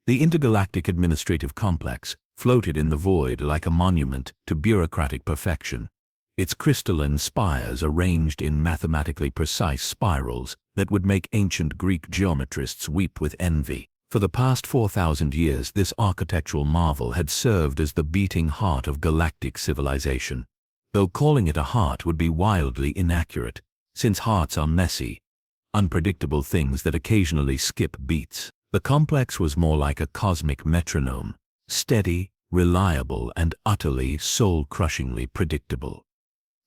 The intergalactic administrative complex floated in the void like a monument to bureaucratic perfection, its crystalline spires arranged in mathematically precise spirals that would make ancient Greek geometrists weep with envy. For the past 4,000 years, this architectural marvel had served as the beating heart of galactic civilization, though calling it a heart would be wildly inaccurate, since hearts are messy, unpredictable things that occasionally skip beats. The complex was more like a cosmic metronome, steady, reliable, and utterly, soul-crushingly predictable.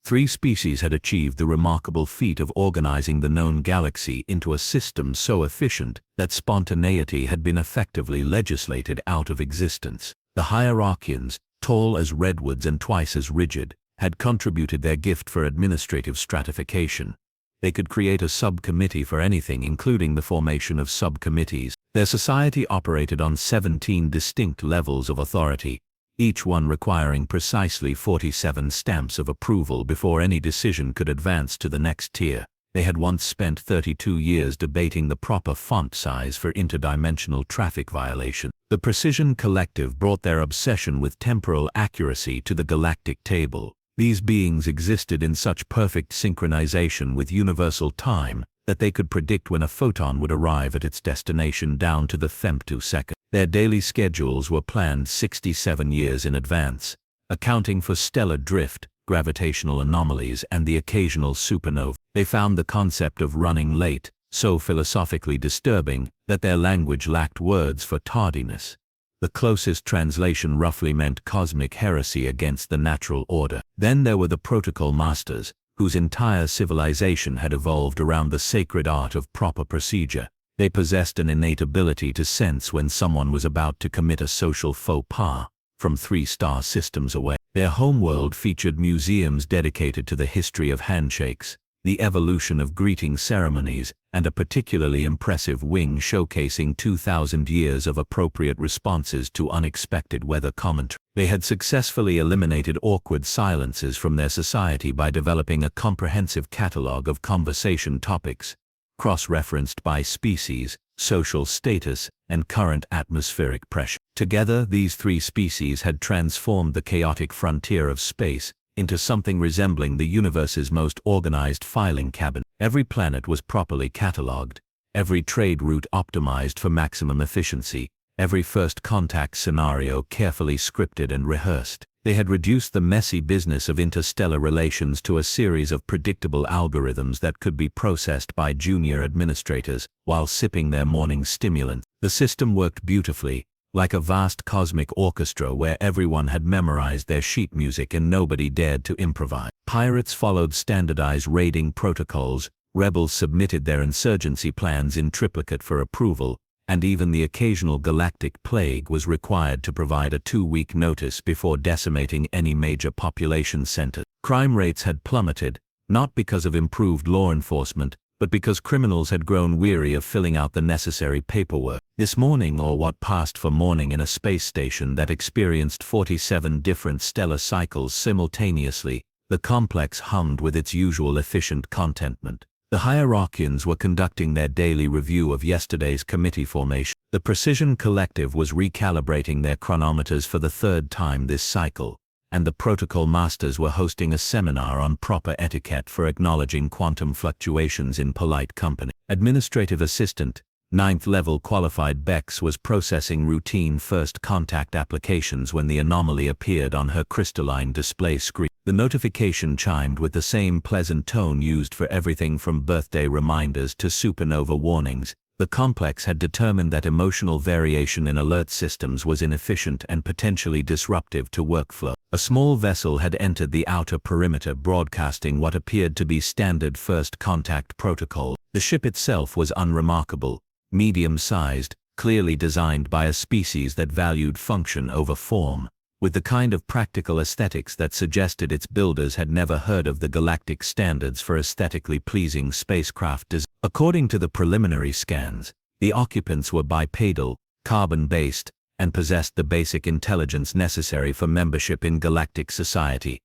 3 species had achieved the remarkable feat of organizing the known galaxy into a system so efficient that spontaneity had been effectively legislated out of existence. The hierarchians, tall as redwoods and twice as rigid, had contributed their gift for administrative stratification. They could create a subcommittee for anything, including the formation of subcommittees. Their society operated on 17 distinct levels of authority, each one requiring precisely 47 stamps of approval before any decision could advance to the next tier. They had once spent 32 years debating the proper font size for interdimensional traffic violation. The Precision Collective brought their obsession with temporal accuracy to the galactic table. These beings existed in such perfect synchronization with universal time that they could predict when a photon would arrive at its destination down to the femtosecond. Their daily schedules were planned 67 years in advance, accounting for stellar drift, gravitational anomalies, and the occasional supernova. They found the concept of running late so philosophically disturbing that their language lacked words for tardiness. The closest translation roughly meant cosmic heresy against the natural order. Then there were the Protocol Masters, whose entire civilization had evolved around the sacred art of proper procedure. They possessed an innate ability to sense when someone was about to commit a social faux pas, from 3-star systems away. Their homeworld featured museums dedicated to the history of handshakes, the evolution of greeting ceremonies, and a particularly impressive wing showcasing 2,000 years of appropriate responses to unexpected weather commentary. They had successfully eliminated awkward silences from their society by developing a comprehensive catalog of conversation topics, cross-referenced by species, social status, and current atmospheric pressure. Together, these 3 species had transformed the chaotic frontier of space into something resembling the universe's most organized filing cabinet. Every planet was properly catalogued, every trade route optimized for maximum efficiency, every first contact scenario carefully scripted and rehearsed. They had reduced the messy business of interstellar relations to a series of predictable algorithms that could be processed by junior administrators while sipping their morning stimulant. The system worked beautifully, like a vast cosmic orchestra where everyone had memorized their sheet music and nobody dared to improvise. Pirates followed standardized raiding protocols, rebels submitted their insurgency plans in triplicate for approval, and even the occasional galactic plague was required to provide a 2-week notice before decimating any major population center. Crime rates had plummeted, not because of improved law enforcement, but because criminals had grown weary of filling out the necessary paperwork. This morning, or what passed for morning in a space station that experienced 47 different stellar cycles simultaneously, the complex hummed with its usual efficient contentment. The hierarchians were conducting their daily review of yesterday's committee formation. The Precision Collective was recalibrating their chronometers for the 3rd time this cycle, and the Protocol Masters were hosting a seminar on proper etiquette for acknowledging quantum fluctuations in polite company. Administrative Assistant, 9th level qualified Bex was processing routine first contact applications when the anomaly appeared on her crystalline display screen. The notification chimed with the same pleasant tone used for everything from birthday reminders to supernova warnings. The complex had determined that emotional variation in alert systems was inefficient and potentially disruptive to workflow. A small vessel had entered the outer perimeter broadcasting what appeared to be standard first contact protocol. The ship itself was unremarkable, medium-sized, clearly designed by a species that valued function over form, with the kind of practical aesthetics that suggested its builders had never heard of the galactic standards for aesthetically pleasing spacecraft design. According to the preliminary scans, the occupants were bipedal, carbon-based, and possessed the basic intelligence necessary for membership in galactic society.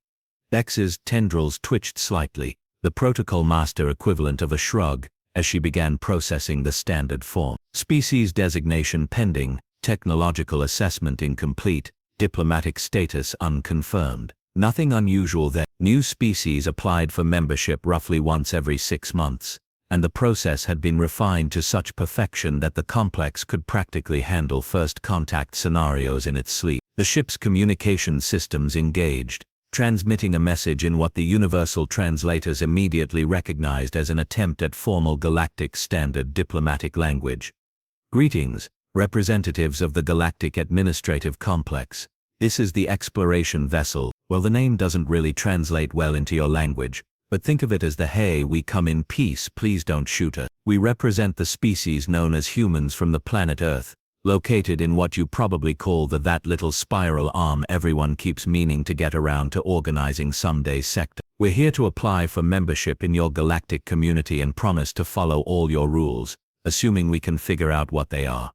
Bex's tendrils twitched slightly, the Protocol Master equivalent of a shrug, as she began processing the standard form. Species designation pending, Technological assessment incomplete, diplomatic status unconfirmed. Nothing unusual there. New species applied for membership roughly once every 6 months, and the process had been refined to such perfection that the complex could practically handle first contact scenarios in its sleep. The ship's communication systems engaged, transmitting a message in what the universal translators immediately recognized as an attempt at formal galactic standard diplomatic language. Greetings, representatives of the Galactic Administrative Complex. This is the exploration vessel. Well, the name doesn't really translate well into your language, but think of it as the "Hey, we come in peace, please don't shoot us." We represent the species known as humans from the planet Earth, located in what you probably call the "that little spiral arm everyone keeps meaning to get around to organizing someday" sector. We're here to apply for membership in your galactic community and promise to follow all your rules, assuming we can figure out what they are.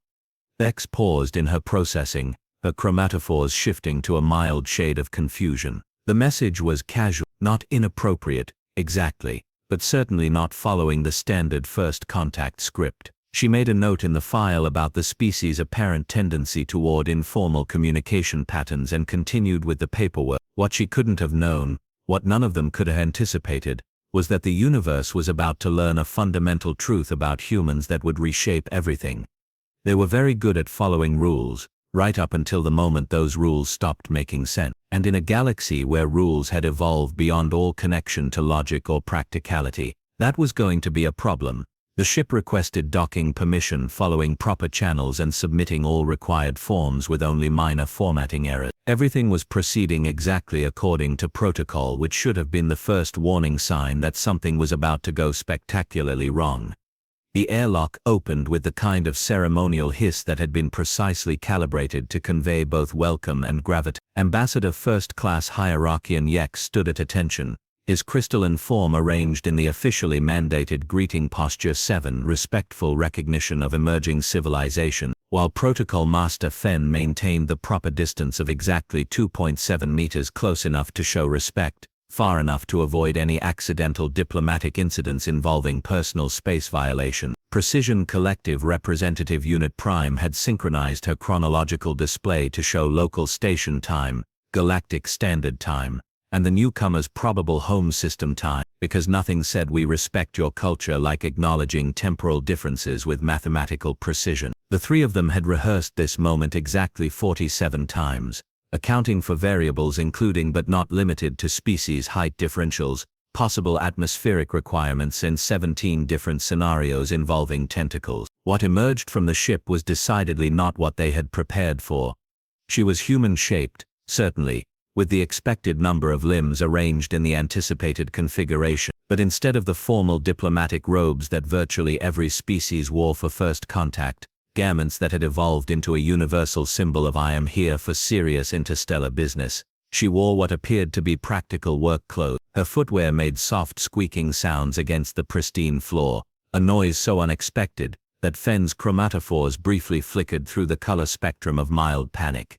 Bex paused in her processing, her chromatophores shifting to a mild shade of confusion. The message was casual, not inappropriate, exactly, but certainly not following the standard first contact script. She made a note in the file about the species' apparent tendency toward informal communication patterns and continued with the paperwork. What she couldn't have known, what none of them could have anticipated, was that the universe was about to learn a fundamental truth about humans that would reshape everything. They were very good at following rules, right up until the moment those rules stopped making sense. And in a galaxy where rules had evolved beyond all connection to logic or practicality, that was going to be a problem. The ship requested docking permission following proper channels and submitting all required forms with only minor formatting errors. Everything was proceeding exactly according to protocol, which should have been the first warning sign that something was about to go spectacularly wrong. The airlock opened with the kind of ceremonial hiss that had been precisely calibrated to convey both welcome and gravity. Ambassador First Class Hierarchian Yek stood at attention, his crystalline form arranged in the officially mandated greeting posture 7, respectful recognition of emerging civilization, while Protocol Master Fen maintained the proper distance of exactly 2.7 meters, close enough to show respect, far enough to avoid any accidental diplomatic incidents involving personal space violation. Precision Collective Representative Unit Prime had synchronized her chronological display to show local station time, Galactic Standard Time, and the newcomer's probable home system time, because nothing said "we respect your culture" like acknowledging temporal differences with mathematical precision. The three of them had rehearsed this moment exactly 47 times, accounting for variables including but not limited to species height differentials, possible atmospheric requirements in 17 different scenarios involving tentacles. What emerged from the ship was decidedly not what they had prepared for. She was human-shaped, certainly, with the expected number of limbs arranged in the anticipated configuration, but instead of the formal diplomatic robes that virtually every species wore for first contact, garments that had evolved into a universal symbol of "I am here for serious interstellar business," she wore what appeared to be practical work clothes. Her footwear made soft squeaking sounds against the pristine floor, a noise so unexpected that Fen's chromatophores briefly flickered through the color spectrum of mild panic.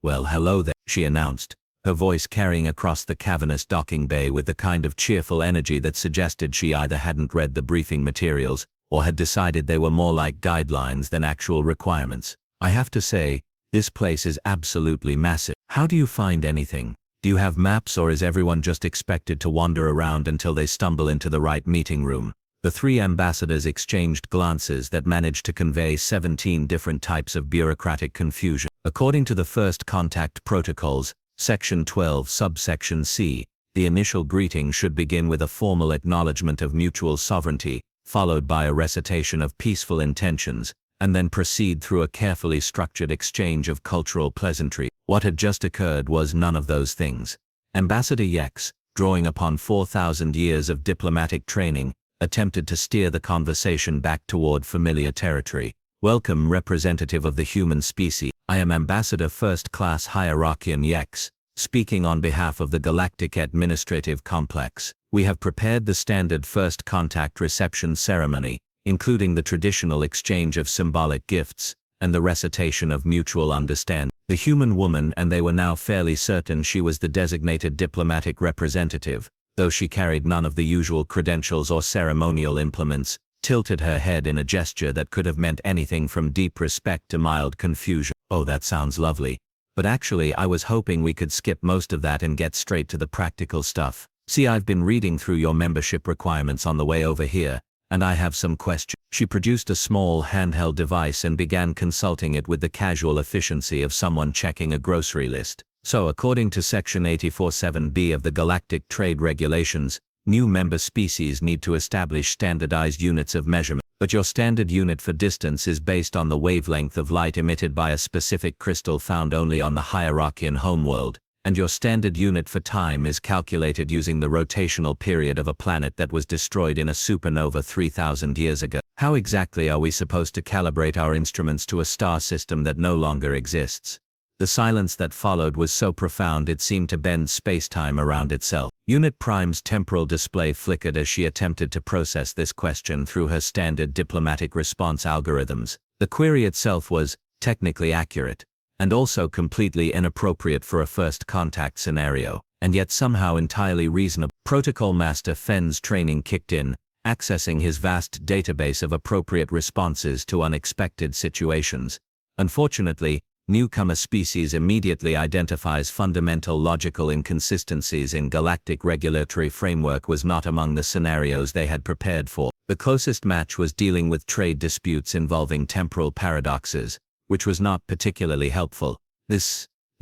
"Well, hello there," she announced, her voice carrying across the cavernous docking bay with the kind of cheerful energy that suggested she either hadn't read the briefing materials or had decided they were more like guidelines than actual requirements. "I have to say, this place is absolutely massive. How do you find anything? Do you have maps, or is everyone just expected to wander around until they stumble into the right meeting room?" The three ambassadors exchanged glances that managed to convey 17 different types of bureaucratic confusion. According to the first contact protocols, Section 12, Subsection C, the initial greeting should begin with a formal acknowledgement of mutual sovereignty, followed by a recitation of peaceful intentions, and then proceed through a carefully structured exchange of cultural pleasantry. What had just occurred was none of those things. Ambassador Yex, drawing upon 4,000 years of diplomatic training, attempted to steer the conversation back toward familiar territory. "Welcome, representative of the human species. I am Ambassador First Class Hierarchian Yex, speaking on behalf of the Galactic Administrative Complex. We have prepared the standard first contact reception ceremony, including the traditional exchange of symbolic gifts and the recitation of mutual understanding." The human woman, and they were now fairly certain she was the designated diplomatic representative, though she carried none of the usual credentials or ceremonial implements, tilted her head in a gesture that could have meant anything from deep respect to mild confusion. Oh, that sounds lovely. But actually, I was hoping we could skip most of that and get straight to the practical stuff. See, I've been reading through your membership requirements on the way over here, and I have some questions. She produced a small handheld device and began consulting it with the casual efficiency of someone checking a grocery list. So, according to Section 84.7b of the Galactic Trade Regulations, new member species need to establish standardized units of measurement. But your standard unit for distance is based on the wavelength of light emitted by a specific crystal found only on the hierarchian homeworld, and your standard unit for time is calculated using the rotational period of a planet that was destroyed in a supernova 3,000 years ago. How exactly are we supposed to calibrate our instruments to a star system that no longer exists? The silence that followed was so profound it seemed to bend space-time around itself. Unit Prime's temporal display flickered as she attempted to process this question through her standard diplomatic response algorithms. The query itself was technically accurate, and also completely inappropriate for a first contact scenario, and yet somehow entirely reasonable. Protocol Master Fenn's training kicked in, accessing his vast database of appropriate responses to unexpected situations. Unfortunately, newcomer species immediately identifies fundamental logical inconsistencies in galactic regulatory framework was not among the scenarios they had prepared for. The closest match was dealing with trade disputes involving temporal paradoxes, which was not particularly helpful. The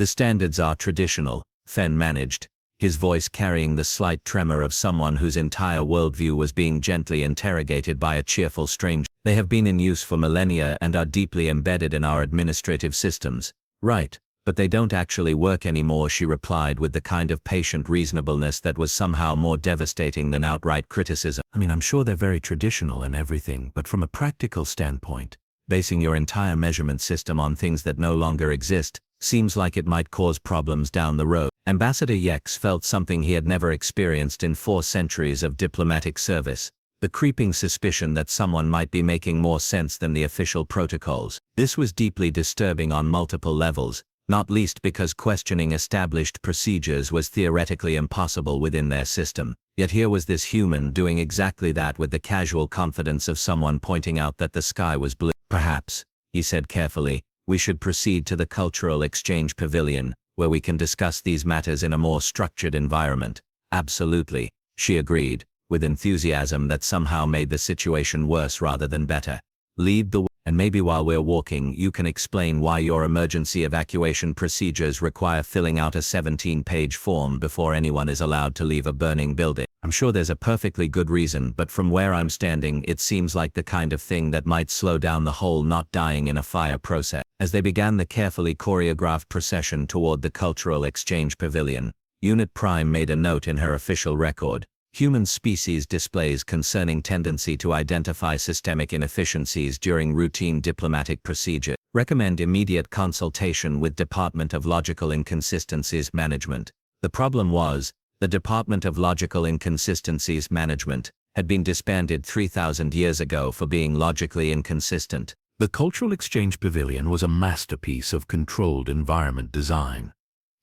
standards are traditional, Fenn managed, his voice carrying the slight tremor of someone whose entire worldview was being gently interrogated by a cheerful stranger. They have been in use for millennia and are deeply embedded in our administrative systems. Right, but they don't actually work anymore, she replied with the kind of patient reasonableness that was somehow more devastating than outright criticism. I mean, I'm sure they're very traditional and everything, but from a practical standpoint, basing your entire measurement system on things that no longer exist seems like it might cause problems down the road. Ambassador Yex felt something he had never experienced in 4 centuries of diplomatic service. The creeping suspicion that someone might be making more sense than the official protocols. This was deeply disturbing on multiple levels, not least because questioning established procedures was theoretically impossible within their system. Yet here was this human doing exactly that with the casual confidence of someone pointing out that the sky was blue. Perhaps, he said carefully, we should proceed to the Cultural Exchange Pavilion, where we can discuss these matters in a more structured environment. Absolutely, she agreed, with enthusiasm that somehow made the situation worse rather than better. Lead the way, and maybe while we're walking you can explain why your emergency evacuation procedures require filling out a 17-page form before anyone is allowed to leave a burning building. I'm sure there's a perfectly good reason, but from where I'm standing it seems like the kind of thing that might slow down the whole not dying in a fire process. As they began the carefully choreographed procession toward the Cultural Exchange Pavilion, Unit Prime made a note in her official record. Human species displays concerning tendency to identify systemic inefficiencies during routine diplomatic procedure. Recommend immediate consultation with Department of Logical Inconsistencies Management. The problem was, the Department of Logical Inconsistencies Management had been disbanded 3,000 years ago for being logically inconsistent. The Cultural Exchange Pavilion was a masterpiece of controlled environment design,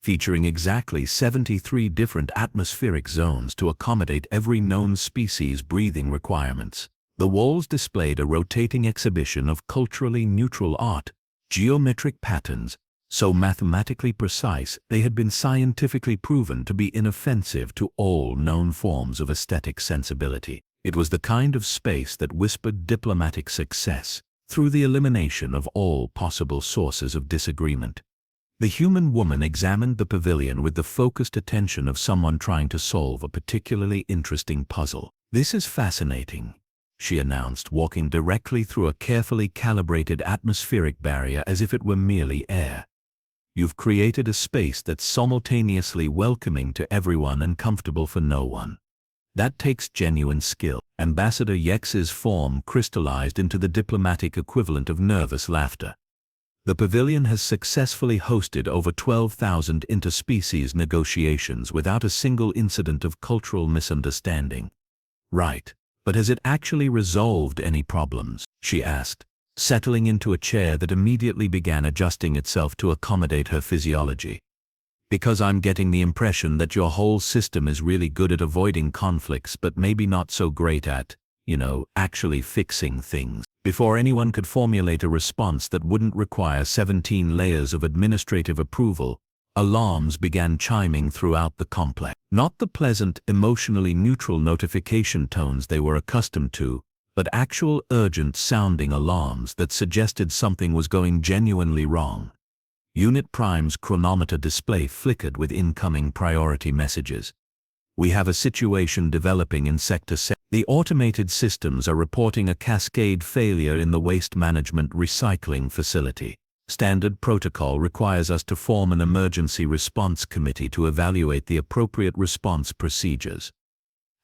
featuring exactly 73 different atmospheric zones to accommodate every known species' breathing requirements. The walls displayed a rotating exhibition of culturally neutral art, geometric patterns, so mathematically precise they had been scientifically proven to be inoffensive to all known forms of aesthetic sensibility. It was the kind of space that whispered diplomatic success through the elimination of all possible sources of disagreement. The human woman examined the pavilion with the focused attention of someone trying to solve a particularly interesting puzzle. "This is fascinating," she announced, walking directly through a carefully calibrated atmospheric barrier as if it were merely air. "You've created a space that's simultaneously welcoming to everyone and comfortable for no one. That takes genuine skill." Ambassador Yex's form crystallized into the diplomatic equivalent of nervous laughter. The pavilion has successfully hosted over 12,000 interspecies negotiations without a single incident of cultural misunderstanding. "Right, but has it actually resolved any problems?" she asked, settling into a chair that immediately began adjusting itself to accommodate her physiology. "Because I'm getting the impression that your whole system is really good at avoiding conflicts but maybe not so great at, actually fixing things. Before anyone could formulate a response that wouldn't require 17 layers of administrative approval, alarms began chiming throughout the complex. Not the pleasant, emotionally neutral notification tones they were accustomed to, but actual urgent-sounding alarms that suggested something was going genuinely wrong. Unit Prime's chronometer display flickered with incoming priority messages. We have a situation developing in Sector 7. The automated systems are reporting a cascade failure in the waste management recycling facility. Standard protocol requires us to form an emergency response committee to evaluate the appropriate response procedures.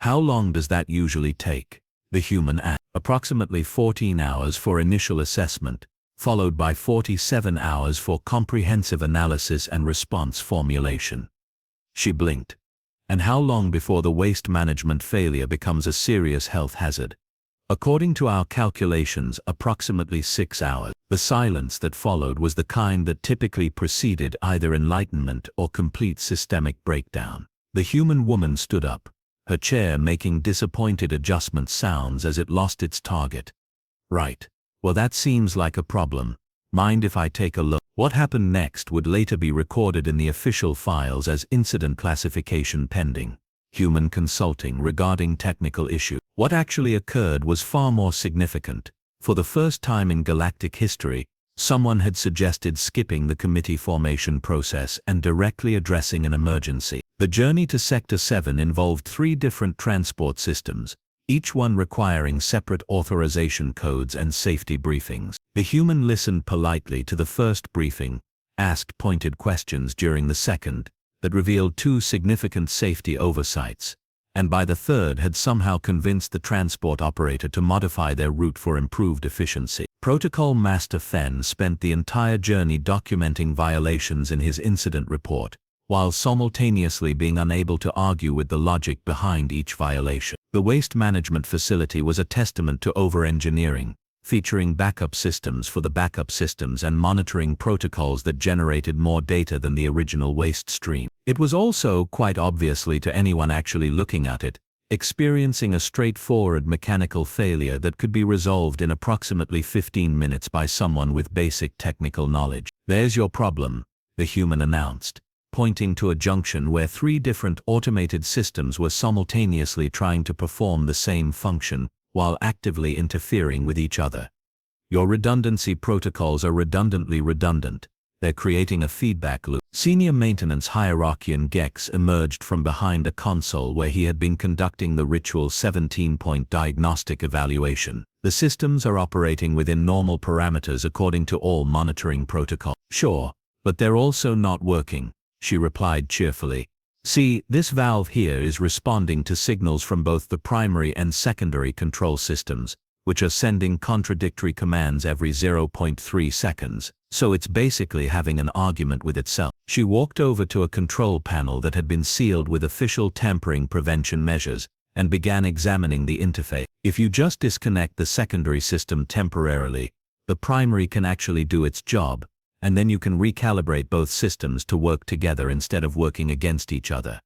How long does that usually take? The human asked. Approximately 14 hours for initial assessment, followed by 47 hours for comprehensive analysis and response formulation. She blinked. And how long before the waste management failure becomes a serious health hazard? According to our calculations, approximately 6 hours. The silence that followed was the kind that typically preceded either enlightenment or complete systemic breakdown. The human woman stood up, her chair making disappointed adjustment sounds as it lost its target. Right. Well, that seems like a problem. Mind if I take a look? What happened next would later be recorded in the official files as incident classification pending. Human consulting regarding technical issue. What actually occurred was far more significant. For the first time in galactic history, someone had suggested skipping the committee formation process and directly addressing an emergency. The journey to Sector 7 involved 3 different transport systems, each one requiring separate authorization codes and safety briefings. The human listened politely to the first briefing, asked pointed questions during the second, that revealed 2 significant safety oversights, and by the third had somehow convinced the transport operator to modify their route for improved efficiency. Protocol Master Fenn spent the entire journey documenting violations in his incident report, while simultaneously being unable to argue with the logic behind each violation. The waste management facility was a testament to over-engineering, featuring backup systems for the backup systems and monitoring protocols that generated more data than the original waste stream. It was also, quite obviously to anyone actually looking at it, experiencing a straightforward mechanical failure that could be resolved in approximately 15 minutes by someone with basic technical knowledge. There's your problem, the human announced, pointing to a junction where 3 different automated systems were simultaneously trying to perform the same function, while actively interfering with each other. Your redundancy protocols are redundantly redundant. They're creating a feedback loop. Senior maintenance hierarchian Gex emerged from behind a console where he had been conducting the ritual 17-point diagnostic evaluation. The systems are operating within normal parameters according to all monitoring protocols. Sure, but they're also not working, she replied cheerfully. See, this valve here is responding to signals from both the primary and secondary control systems, which are sending contradictory commands every 0.3 seconds, so it's basically having an argument with itself. She walked over to a control panel that had been sealed with official tampering prevention measures, and began examining the interface. If you just disconnect the secondary system temporarily, the primary can actually do its job, and then you can recalibrate both systems to work together instead of working against each other.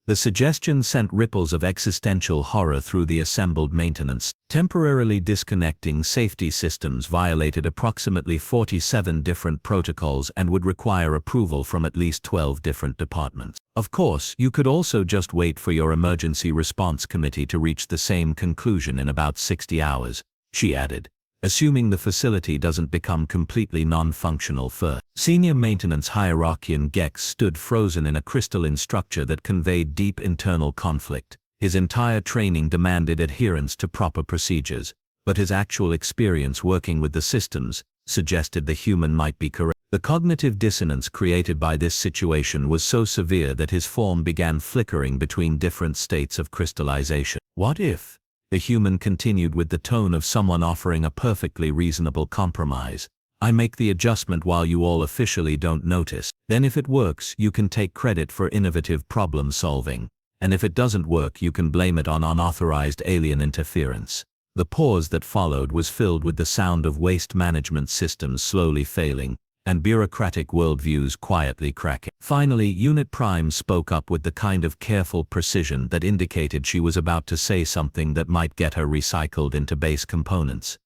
The suggestion sent ripples of existential horror through the assembled maintenance. Temporarily disconnecting safety systems violated approximately 47 different protocols and would require approval from at least 12 different departments. Of course, you could also just wait for your emergency response committee to reach the same conclusion in about 60 hours, she added, assuming the facility doesn't become completely non-functional first. Senior maintenance hierarchian Gex stood frozen in a crystalline structure that conveyed deep internal conflict. His entire training demanded adherence to proper procedures, but his actual experience working with the systems suggested the human might be correct. The cognitive dissonance created by this situation was so severe that his form began flickering between different states of crystallization. What if? The human continued with the tone of someone offering a perfectly reasonable compromise. I make the adjustment while you all officially don't notice. Then if it works, you can take credit for innovative problem solving. And if it doesn't work, you can blame it on unauthorized alien interference. The pause that followed was filled with the sound of waste management systems slowly failing, and bureaucratic worldviews quietly cracking. Finally, Unit Prime spoke up with the kind of careful precision that indicated she was about to say something that might get her recycled into base components.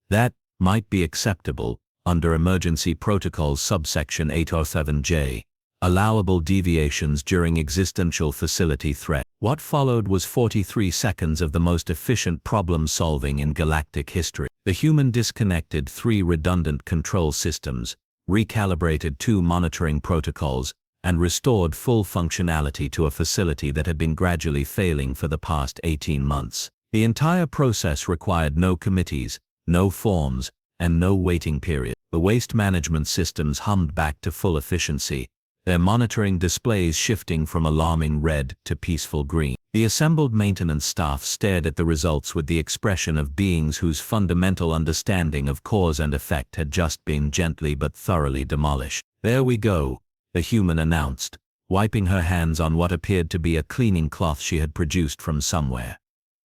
That might be acceptable under Emergency Protocols subsection 807J, allowable deviations during existential facility threat. What followed was 43 seconds of the most efficient problem-solving in galactic history. The human disconnected 3 redundant control systems, recalibrated 2 monitoring protocols, and restored full functionality to a facility that had been gradually failing for the past 18 months. The entire process required no committees, no forms, and no waiting period. The waste management systems hummed back to full efficiency, their monitoring displays shifting from alarming red to peaceful green. The assembled maintenance staff stared at the results with the expression of beings whose fundamental understanding of cause and effect had just been gently but thoroughly demolished. "There we go," the human announced, wiping her hands on what appeared to be a cleaning cloth she had produced from somewhere.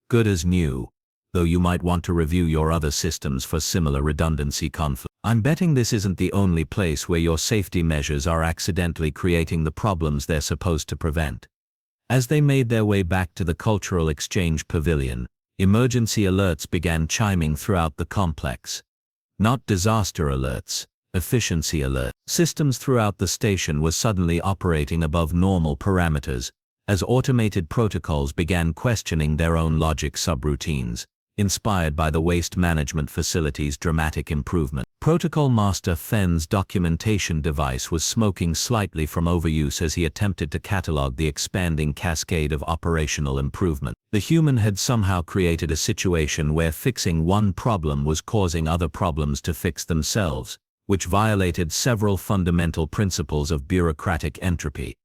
"Good as new, though you might want to review your other systems for similar redundancy conflict. I'm betting this isn't the only place where your safety measures are accidentally creating the problems they're supposed to prevent." As they made their way back to the Cultural Exchange Pavilion, emergency alerts began chiming throughout the complex. Not disaster alerts, efficiency alerts. Systems throughout the station were suddenly operating above normal parameters, as automated protocols began questioning their own logic subroutines, inspired by the waste management facility's dramatic improvement. Protocol Master Fenn's documentation device was smoking slightly from overuse as he attempted to catalog the expanding cascade of operational improvement. The human had somehow created a situation where fixing one problem was causing other problems to fix themselves, which violated several fundamental principles of bureaucratic entropy.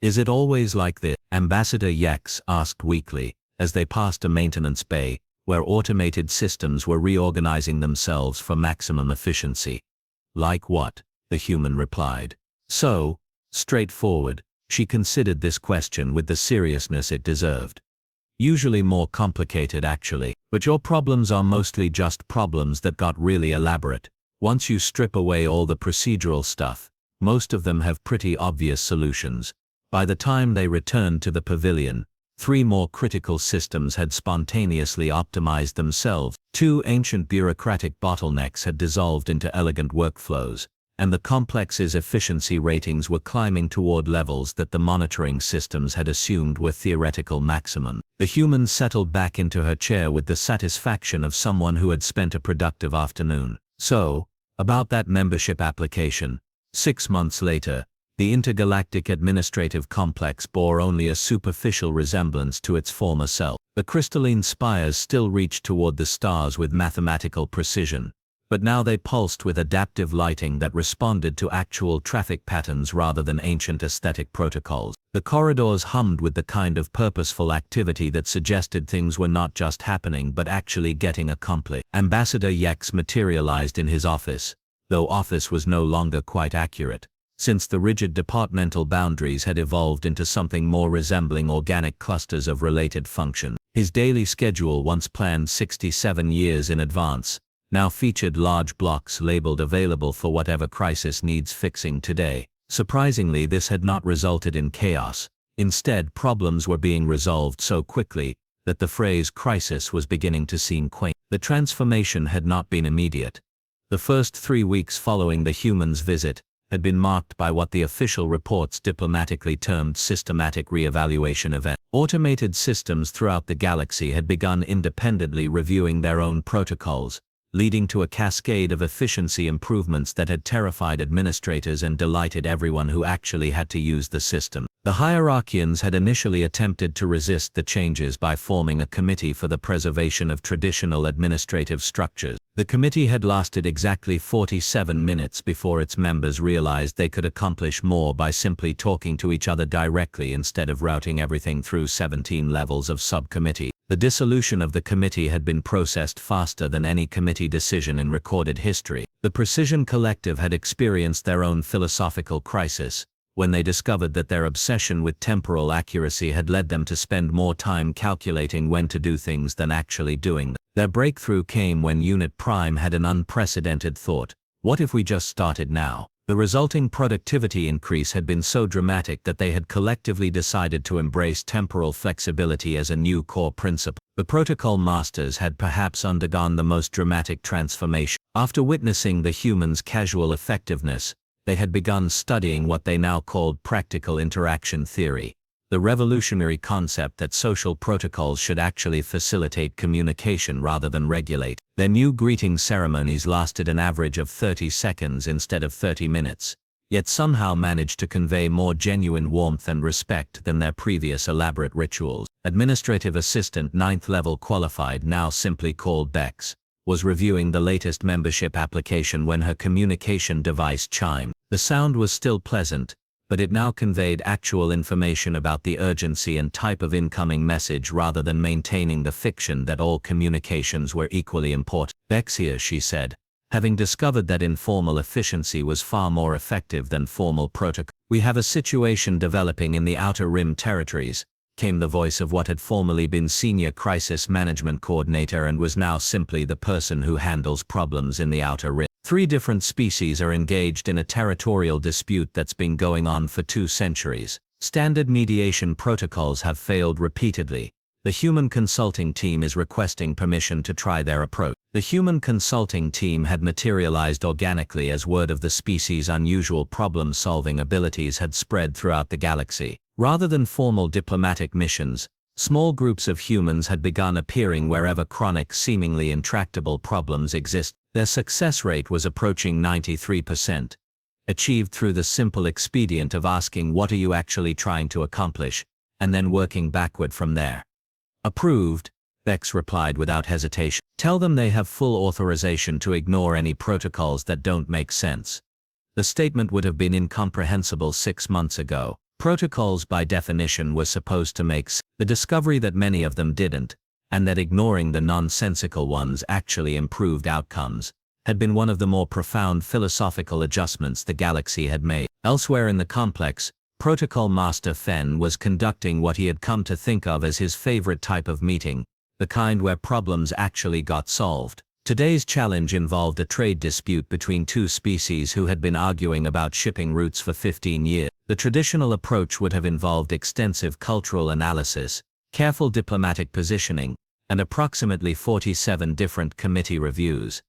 "Is it always like this?" Ambassador Yex asked weakly, as they passed a maintenance bay, where automated systems were reorganizing themselves for maximum efficiency. "Like what?" the human replied. So, straightforward, she considered this question with the seriousness it deserved. "Usually more complicated actually, but your problems are mostly just problems that got really elaborate. Once you strip away all the procedural stuff, most of them have pretty obvious solutions." By the time they returned to the pavilion, 3 more critical systems had spontaneously optimized themselves. 2 ancient bureaucratic bottlenecks had dissolved into elegant workflows, and the complex's efficiency ratings were climbing toward levels that the monitoring systems had assumed were theoretical maximum. The human settled back into her chair with the satisfaction of someone who had spent a productive afternoon. So, about that membership application, 6 months later, the intergalactic administrative complex bore only a superficial resemblance to its former self. The crystalline spires still reached toward the stars with mathematical precision, but now they pulsed with adaptive lighting that responded to actual traffic patterns rather than ancient aesthetic protocols. The corridors hummed with the kind of purposeful activity that suggested things were not just happening but actually getting accomplished. Ambassador Yex materialized in his office, though office was no longer quite accurate, since the rigid departmental boundaries had evolved into something more resembling organic clusters of related function. His daily schedule, once planned 67 years in advance, now featured large blocks labeled "available for whatever crisis needs fixing today." Surprisingly, this had not resulted in chaos. Instead, problems were being resolved so quickly that the phrase "crisis" was beginning to seem quaint. The transformation had not been immediate. The first 3 weeks following the human's visit had been marked by what the official reports diplomatically termed systematic re-evaluation event. Automated systems throughout the galaxy had begun independently reviewing their own protocols, leading to a cascade of efficiency improvements that had terrified administrators and delighted everyone who actually had to use the system. The hierarchians had initially attempted to resist the changes by forming a committee for the preservation of traditional administrative structures. The committee had lasted exactly 47 minutes before its members realized they could accomplish more by simply talking to each other directly instead of routing everything through 17 levels of subcommittee. The dissolution of the committee had been processed faster than any committee decision in recorded history. The Precision Collective had experienced their own philosophical crisis when they discovered that their obsession with temporal accuracy had led them to spend more time calculating when to do things than actually doing them. Their breakthrough came when Unit Prime had an unprecedented thought: what if we just started now? The resulting productivity increase had been so dramatic that they had collectively decided to embrace temporal flexibility as a new core principle. The protocol masters had perhaps undergone the most dramatic transformation. After witnessing the humans' casual effectiveness, they had begun studying what they now called practical interaction theory, the revolutionary concept that social protocols should actually facilitate communication rather than regulate. Their new greeting ceremonies lasted an average of 30 seconds instead of 30 minutes, yet somehow managed to convey more genuine warmth and respect than their previous elaborate rituals. Administrative assistant 9th level qualified, now simply called Bex, was reviewing the latest membership application when her communication device chimed. The sound was still pleasant, but it now conveyed actual information about the urgency and type of incoming message rather than maintaining the fiction that all communications were equally important. "Bex here," she said, having discovered that informal efficiency was far more effective than formal protocol. "We have a situation developing in the Outer Rim territories," came the voice of what had formerly been Senior Crisis Management Coordinator and was now simply the person who handles problems in the Outer Rim. 3 different species are engaged in a territorial dispute that's been going on for 2 centuries. Standard mediation protocols have failed repeatedly. The human consulting team is requesting permission to try their approach. The human consulting team had materialized organically as word of the species' unusual problem-solving abilities had spread throughout the galaxy. Rather than formal diplomatic missions, small groups of humans had begun appearing wherever chronic, seemingly intractable problems exist. Their success rate was approaching 93%, achieved through the simple expedient of asking, "What are you actually trying to accomplish?" and then working backward from there. "Approved," Bex replied without hesitation. "Tell them they have full authorization to ignore any protocols that don't make sense." The statement would have been incomprehensible 6 months ago. Protocols by definition were supposed to make sense. The discovery that many of them didn't, and that ignoring the nonsensical ones actually improved outcomes, had been one of the more profound philosophical adjustments the galaxy had made. Elsewhere in the complex, Protocol Master Fen was conducting what he had come to think of as his favorite type of meeting, the kind where problems actually got solved. Today's challenge involved a trade dispute between 2 species who had been arguing about shipping routes for 15 years. The traditional approach would have involved extensive cultural analysis, careful diplomatic positioning, and approximately 47 different committee reviews.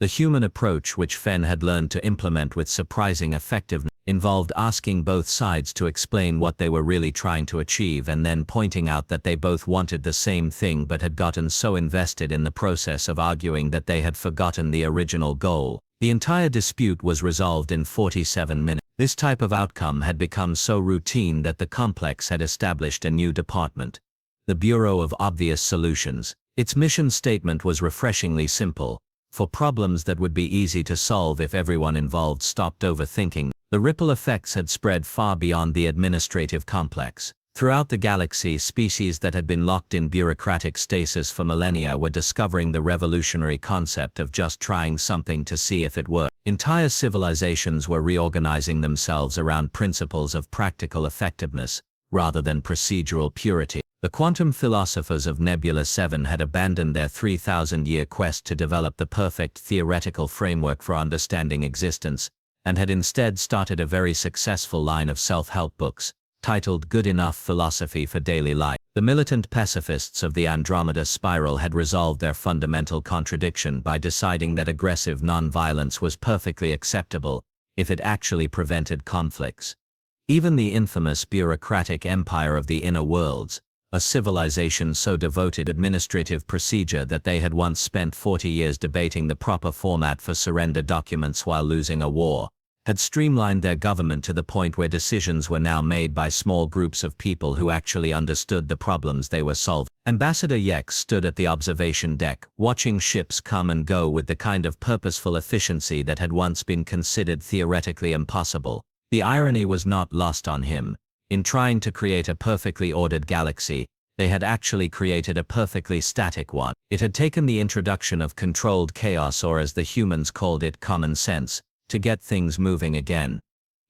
The human approach, which Fen had learned to implement with surprising effectiveness, involved asking both sides to explain what they were really trying to achieve and then pointing out that they both wanted the same thing but had gotten so invested in the process of arguing that they had forgotten the original goal. The entire dispute was resolved in 47 minutes. This type of outcome had become so routine that the complex had established a new department, the Bureau of Obvious Solutions. Its mission statement was refreshingly simple: for problems that would be easy to solve if everyone involved stopped overthinking. The ripple effects had spread far beyond the administrative complex. Throughout the galaxy, species that had been locked in bureaucratic stasis for millennia were discovering the revolutionary concept of just trying something to see if it worked. Entire civilizations were reorganizing themselves around principles of practical effectiveness, rather than procedural purity. The quantum philosophers of Nebula 7 had abandoned their 3,000-year quest to develop the perfect theoretical framework for understanding existence, and had instead started a very successful line of self-help books, titled Good Enough Philosophy for Daily Life. The militant pacifists of the Andromeda Spiral had resolved their fundamental contradiction by deciding that aggressive non-violence was perfectly acceptable if it actually prevented conflicts. Even the infamous bureaucratic empire of the inner worlds, a civilization so devoted to administrative procedure that they had once spent 40 years debating the proper format for surrender documents while losing a war, had streamlined their government to the point where decisions were now made by small groups of people who actually understood the problems they were solving. Ambassador Yex stood at the observation deck, watching ships come and go with the kind of purposeful efficiency that had once been considered theoretically impossible. The irony was not lost on him. In trying to create a perfectly ordered galaxy, they had actually created a perfectly static one. It had taken the introduction of controlled chaos, or as the humans called it, common sense, to get things moving again.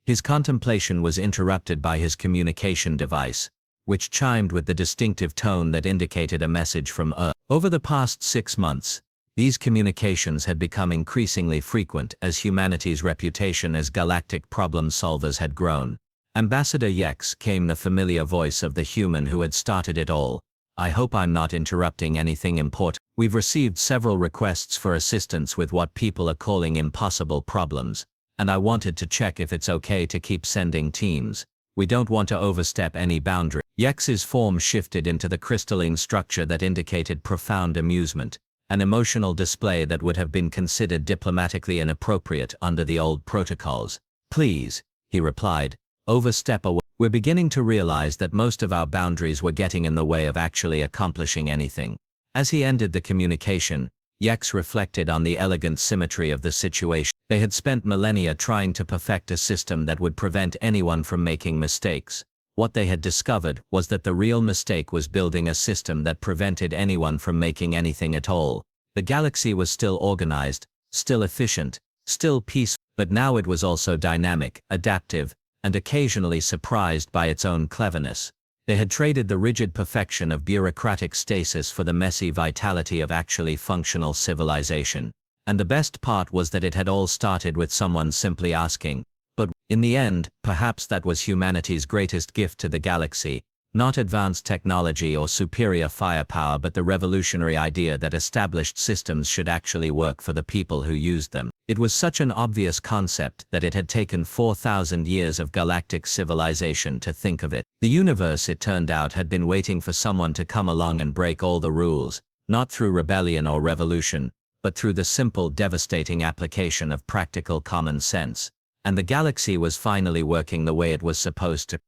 His contemplation was interrupted by his communication device, which chimed with the distinctive tone that indicated a message from Earth. Over the past 6 months, These communications had become increasingly frequent as humanity's reputation as galactic problem solvers had grown. Ambassador Yex came the familiar voice of the human who had started it all. I hope I'm not interrupting anything important. We've received several requests for assistance with what people are calling impossible problems, and I wanted to check if it's okay to keep sending teams. We don't want to overstep any boundary. Yex's form shifted into the crystalline structure that indicated profound amusement, an emotional display that would have been considered diplomatically inappropriate under the old protocols. Please, he replied, overstep away. We're beginning to realize that most of our boundaries were getting in the way of actually accomplishing anything. As he ended the communication, Yex reflected on the elegant symmetry of the situation. They had spent millennia trying to perfect a system that would prevent anyone from making mistakes. What they had discovered was that the real mistake was building a system that prevented anyone from making anything at all. The galaxy was still organized, still efficient, still peaceful, but now it was also dynamic, adaptive, and occasionally surprised by its own cleverness. They had traded the rigid perfection of bureaucratic stasis for the messy vitality of actually functional civilization. And the best part was that it had all started with someone simply asking. But, in the end, perhaps that was humanity's greatest gift to the galaxy, not advanced technology or superior firepower, but the revolutionary idea that established systems should actually work for the people who used them. It was such an obvious concept that it had taken 4,000 years of galactic civilization to think of it. The universe, it turned out, had been waiting for someone to come along and break all the rules, not through rebellion or revolution, but through the simple, devastating application of practical common sense. And the galaxy was finally working the way it was supposed to.